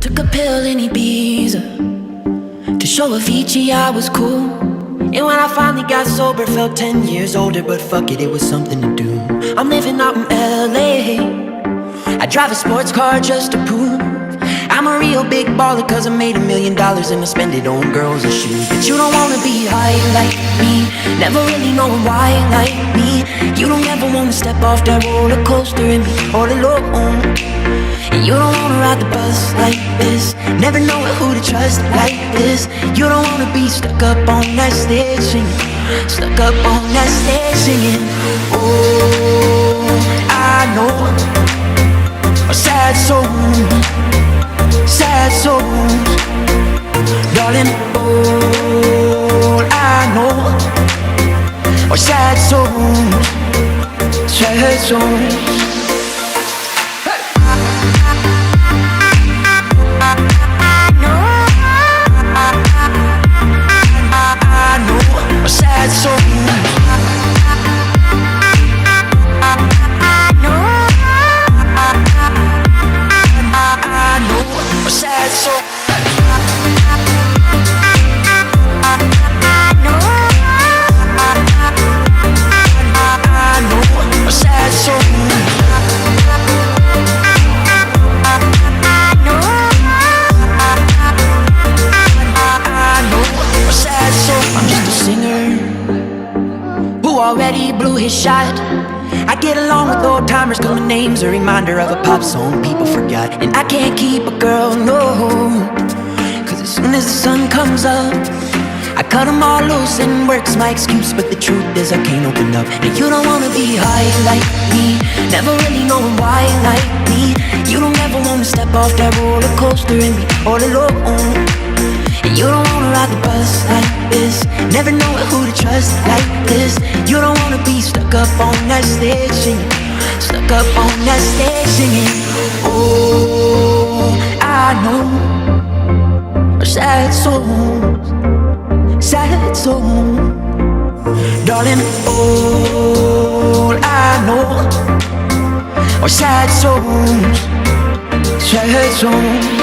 Took a pill in Ibiza to show Avicii I was cool. And when I finally got sober, felt 10 years older. But fuck it, it was something to do. I'm living out in LA. I drive a sports car just to prove I'm a real big baller, cause I made $1 million and I spend it on girls and shoes. But you don't wanna be high like me, never really knowing why like me. You don't ever wanna step off that roller coaster and be all alone. And you don't wanna ride the bus like this, never knowing who to trust like this. You don't wanna be stuck up on that stage singing, stuck up on that stage singing. Oh, I know a sad soul, sad souls, darling. All I know are sad souls, sad souls. Sad soul. Already blew his shot. I get along with old timers, cause my name's a reminder of a pop song people forgot. And I can't keep a girl, no, cause as soon as the sun comes up, I cut them all loose and work's my excuse. But the truth is I can't open up. And you don't wanna be high like me, never really knowing why like me. You don't ever wanna step off that roller coaster and be all alone. And you don't wanna ride the bus like this, never knowing who to trust like this. You don't wanna be stuck up on that stage singing, stuck up on that stage singing. Oh, I know sad souls, sad souls, darling. All I know are sad souls, sad souls.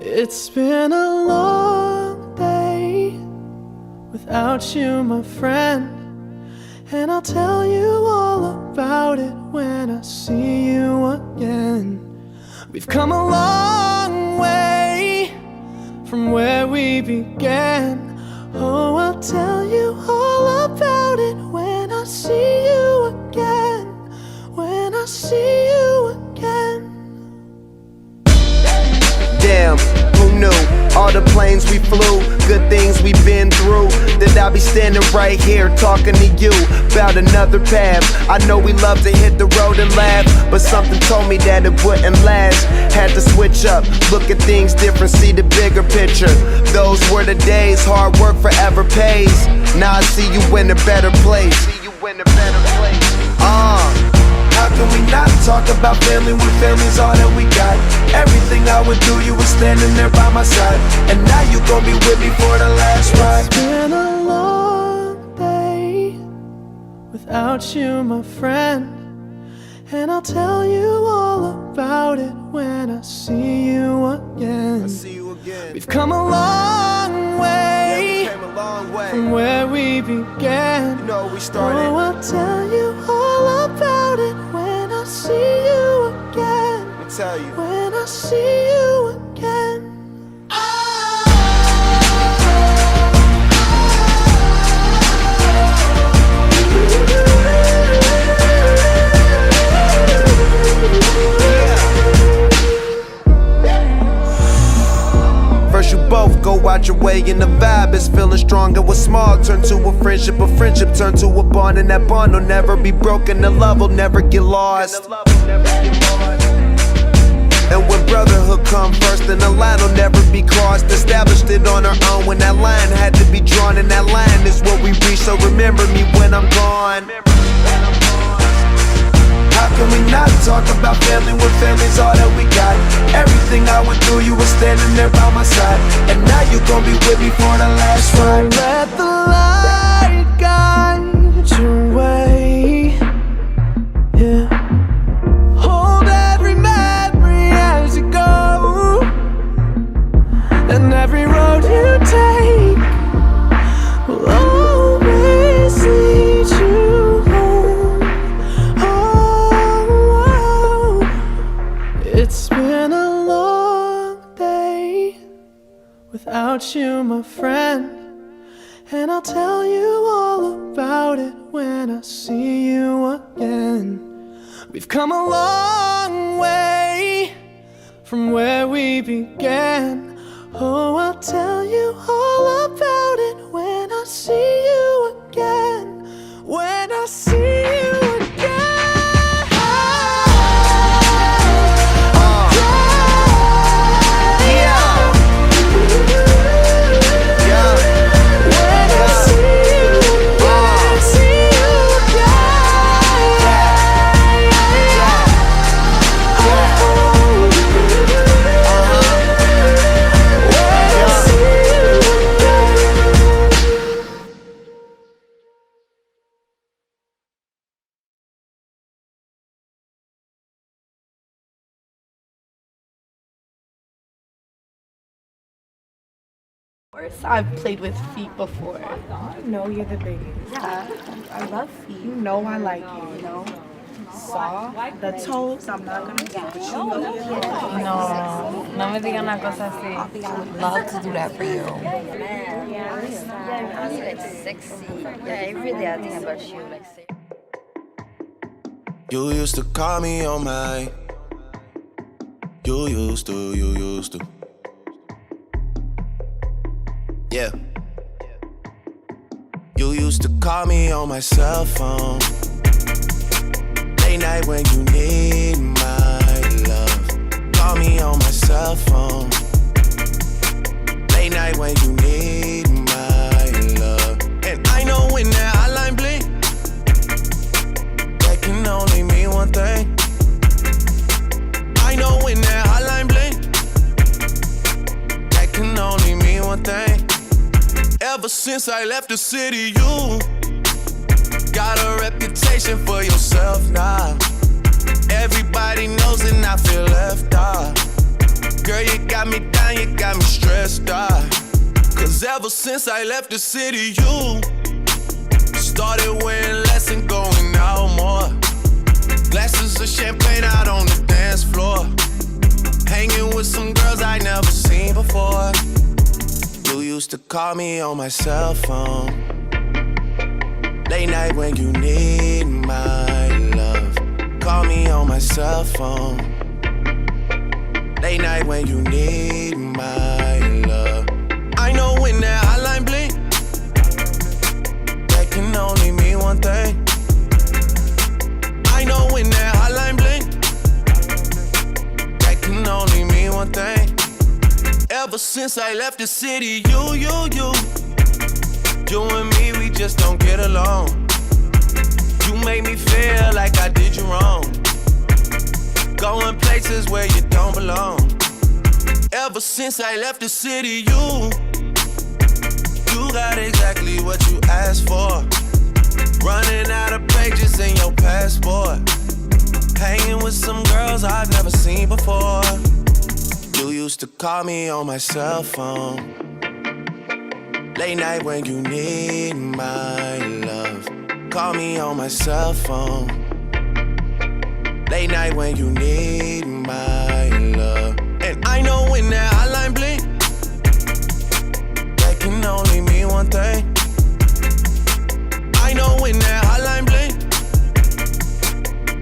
It's been a long day without you, my friend, and I'll tell you all about it when I see you again. We've come a long way from where we began. Oh, I'll tell you all about it when I see you again. When I see you again. Damn, who knew? All the planes we flew, good things we've been through, that I'll be standing right here talking to you about another path. I know we love to hit the road and laugh, but something told me that it wouldn't last. Had to switch up, look at things different, see the bigger picture. Those were the days, hard work forever pays. Now I see you in a better place. How can we not talk about family when family's all that we got? Everything I would do, you were standing there by my side, and now you gon' be with me for the last ride. It's been a long day without you, my friend, and I'll tell you all about it when I see you again. We've come a long way, from where we began. You know we started. Oh, I'll tell you all about it when I see you again. Let me tell you. When I see you again. First you both go out your way and the vibe is feeling strong. And what's small turn to a friendship turn to a bond, and that bond will never be broken. The love will never get lost. And when brotherhood come first, then the line will never be crossed. Established it on our own when that line had to be drawn, and that line is what we reach. So remember me when I'm gone. How can we not talk about family when family's all that we got? Everything I went through, you were standing there by my side, and now you gon' be with me for the last ride. Let the light guide your way. Yeah. Hold every memory as you go, and every road you take will always lead you home. Oh, it's been a long day without you, my friend, and I'll tell you all about it when I see you again. We've come a long way from where we began. Oh, I'll tell you all about it when I see you again. When I see you again. Of course, I've played with feet before. You know you're the biggest. Yeah, I love feet. You know I like you. You know. Saw the toes. I'm not gonna get you. No me digan una cosa así. Love to do that for you. Yeah, like sexy. Yeah, every day I think about you, like sexy. You used to call me on my. You used to. Yeah. You used to call me on my cell phone. Late night when you need my love. Call me on my cell phone. Late night when you need my love. And I know when that hotline blink, that can only mean one thing. I know when that hotline blink, that can only mean one thing. Ever since I left the city, you got a reputation for yourself now. Everybody knows and I feel left out. Girl, you got me down, you got me stressed out. Cause ever since I left the city, you started wearing less and going out more. Glasses of champagne out on the dance floor. Hanging with some girls I never seen before. You used to call me on my cell phone. Late night when you need my love. Call me on my cell phone. Late night when you need my love. I know when that hotline blink, that can only mean one thing. I know when that hotline blink, that can only mean one thing. Ever since I left the city, you and me, we just don't get along. You made me feel like I did you wrong. Going places where you don't belong. Ever since I left the city, you got exactly what you asked for. Running out of pages in your passport. Hanging with some girls I've never seen before. You used to call me on my cell phone. Late night when you need my love. Call me on my cell phone. Late night when you need my love. And I know when that hotline blink, that can only mean one thing. I know when that hotline blink,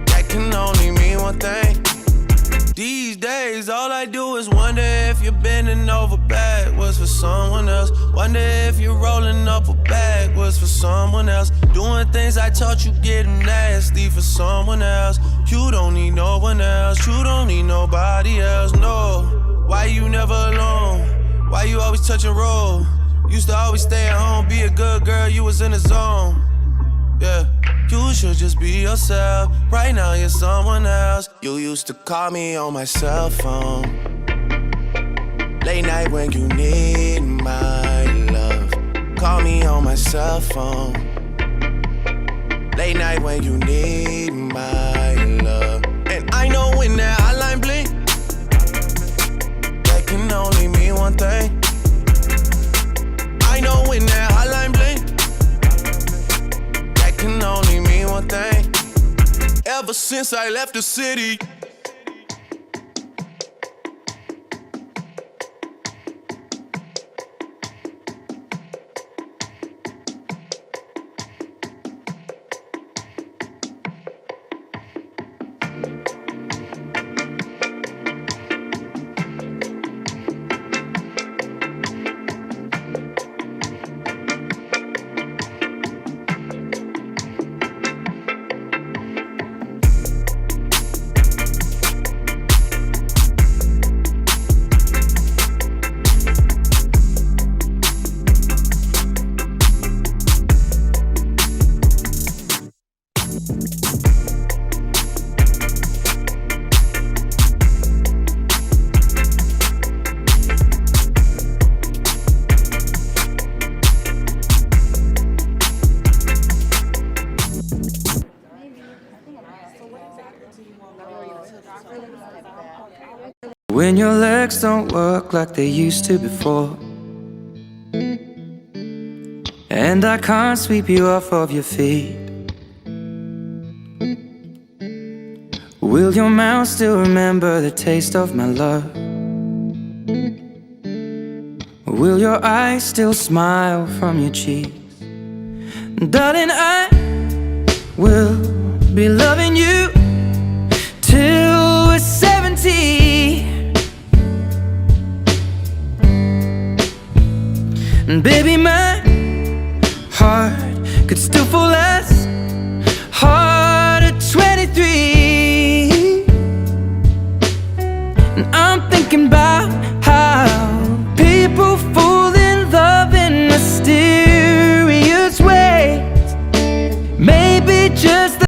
that can only mean one thing. These days, all I do is wonder if you're bending over backwards for someone else. Wonder if you're rolling up a backwards for someone else. Doing things I taught you getting nasty for someone else. You don't need no one else. You don't need nobody else, no. Why you never alone? Why you always touch and roll? Used to always stay at home, be a good girl, you was in the zone. Yeah, you should just be yourself. Right now you're someone else. You used to call me on my cell phone. Late night when you need my love. Call me on my cell phone. Late night when you need my love. And I know when that hotline blink, that can only mean one thing. I know when that hotline blink, that can only mean one thing. Ever since I left the city. When your legs don't work like they used to before, and I can't sweep you off of your feet, will your mouth still remember the taste of my love? Will your eyes still smile from your cheeks? Darling, I will be loving you till we're 70. And baby, my heart could still fall as hard at 23. And I'm thinking about